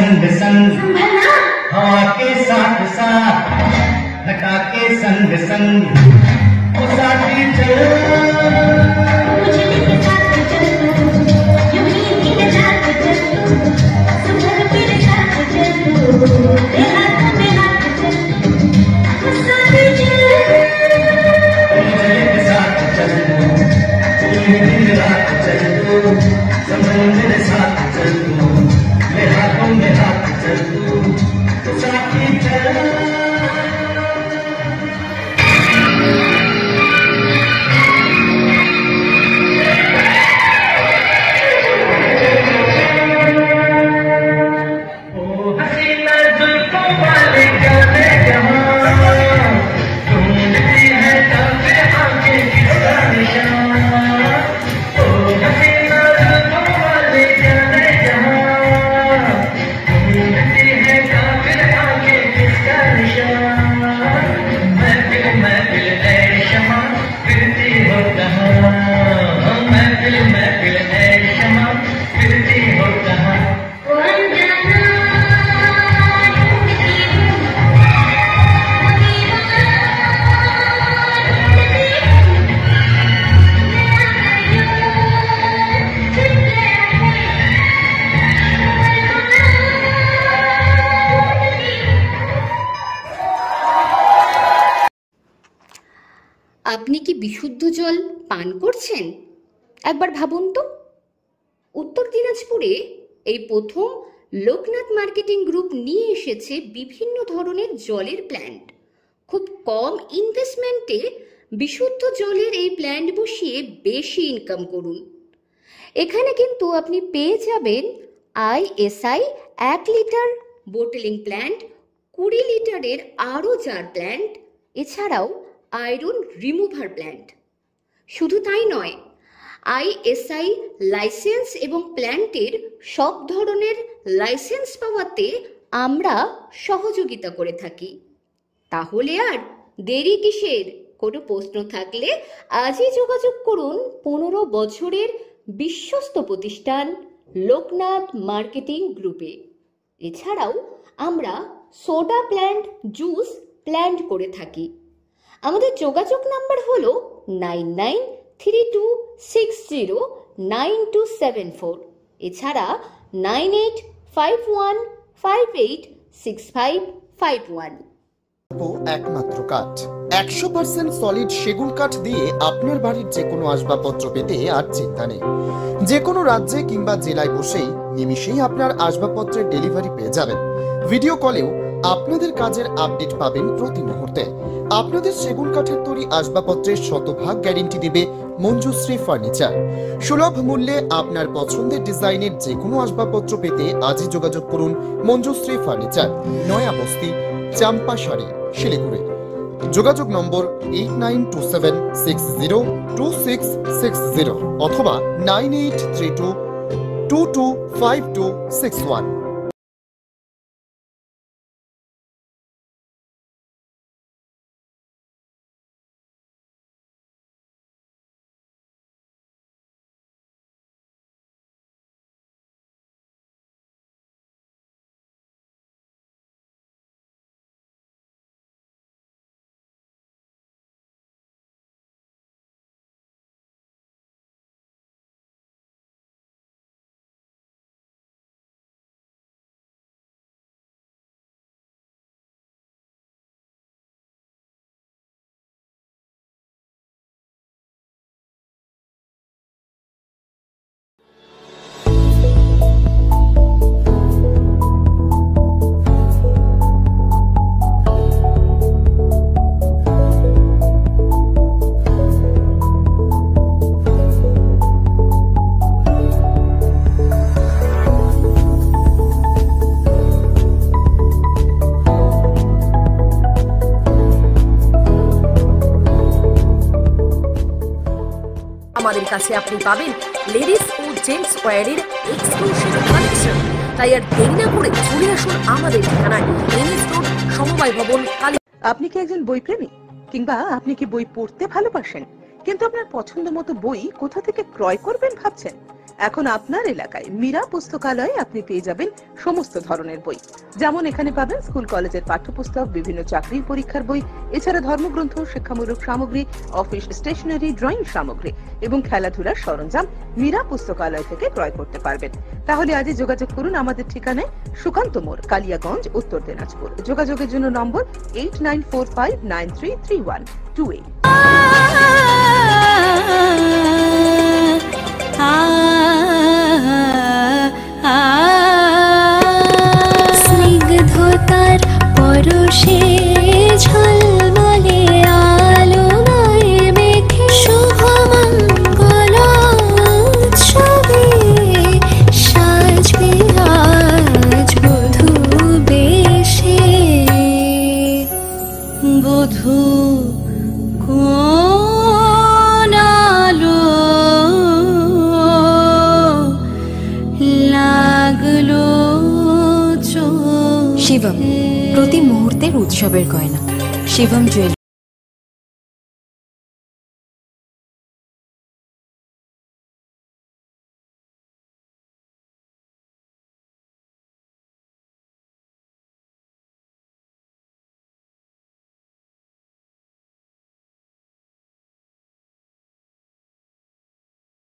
संग संग, हवा के साथ साथ, घटा के संग संग, ओ साथी चल, मुझे भी साथ चल, यूं ही दिन रात चल, सुबह फिर साथ चल, तेरे हाथ में हाथ चल, ओ साथी चल, मुझे भी साथ चल, यूं ही दिन रात चल, समझ मेरे साथ चल, मेरे हाथों में हाथ चल, तो साथी चल। আপনি কি বিশুদ্ধ জল পান করছেন? একবার ভাবুন তো। উত্তর দিনাজপুরে এই প্রথম লোকনাথ মার্কেটিং গ্রুপ নিয়ে এসেছে বিভিন্ন ধরনের জলের প্ল্যান্ট। খুব কম ইনভেস্টমেন্টে বিশুদ্ধ জলের এই প্ল্যান্ট বসিয়ে বেশি ইনকাম করুন। এখানে কিন্তু আপনি পেয়ে যাবেন ISI 1 লিটার বোটলিং প্ল্যান্ট, 20 লিটারের আরও জার প্ল্যান্ট, এছাড়াও আয়রন রিমুভার প্ল্যান্ট। শুধু তাই নয়, ISI লাইসেন্স এবং প্ল্যান্টের সব ধরনের লাইসেন্স পাওয়াতে আমরা সহযোগিতা করে থাকি। তাহলে আর দেরি কিসের? কোনো প্রশ্ন থাকলে আজই যোগাযোগ করুন 15 বছরের বিশ্বস্ত প্রতিষ্ঠান লোকনাথ মার্কেটিং গ্রুপে। এছাড়াও আমরা সোডা প্ল্যান্ট, জুস প্ল্যান্ট করে থাকি। আমাদের যোগাযোগ নাম্বার হলো 9932609274, এছাড়া 9851586551। একমাত্র কাঠ 100% সলিড সেগুন কাঠ দিয়ে আপনার বাড়ির যে কোনো আসবাবপত্র পেতে আর চিন্তা নেই। যে কোনো রাজ্যে কিংবা জেলায় বসেই নিমিষেই আপনার আসবাবপত্রের ডেলিভারি পেয়ে যাবেন। ভিডিও কলেও আপনাদের কাজের আপডেট পাবেন প্রতি মুহূর্তে। আপনাদের সেগুন কাঠের তৈরি আসবাবপত্রের শতভাগ গ্যারেন্টি দেবে মঞ্জুশ্রী ফার্নিচার। সুলভ মূল্যে আপনার পছন্দের ডিজাইনের যে কোনো আসবাবপত্র পেতে আজই যোগাযোগ করুন মঞ্জুশ্রী ফার্নিচার, নয়া বস্তি, চাম্পাশাড়ি, শিলিগুড়ি। যোগাযোগ নম্বর 8927602660 অথবা 9832225261। আমাদের কাছে আপনি পাবেন লেডিস ও জেন্টস ওয়্যারের এক্সক্লুসিভ কালেকশন। তাই আর দেরি না করে চলে আসুন আমাদের ঠিকানায়, এনএস রোড, সমবায় ভবন, কালী। আপনি কি একজন বই প্রেমী, কিংবা আপনি কি বই পড়তে ভালোবাসেন কিন্তু আপনার পছন্দ মতো বই কোথা থেকে ক্রয় করবেন ভাবছেন? এখন আপনার এলাকায় মীরা পুস্তকালয়ে আপনি পেয়ে যাবেন সমস্ত ধরনের বই। যেমন এখানে পাবেন স্কুল কলেজের পাঠ্যপুস্তক, বিভিন্ন চাকরির পরীক্ষার বই, এছাড়া ধর্মগ্রন্থ, শিক্ষামূলক সামগ্রী, অফিস স্টেশনারি, ড্রয়িং সামগ্রী এবং খেলাধুলার সরঞ্জাম মীরা পুস্তকালয় থেকে ক্রয় করতে পারবেন। তাহলে আজই যোগাযোগ করুন আমাদের ঠিকানায়, সুকান্ত মোড়, কালিয়াগঞ্জ, উত্তর দিনাজপুর। যোগাযোগের জন্য নম্বর 8945933128। স্নিগ্ধতার পরশে ঝলমলে আলোয় মেখে শুভমঙ্গল উৎসবে সাজবে আজ বধূ বেশে। বধূ কোন আলো লাগলো চোখে। শিবম, প্রতি মুহূর্তের উৎসবের গয়না। শিবম জুয়েলারি।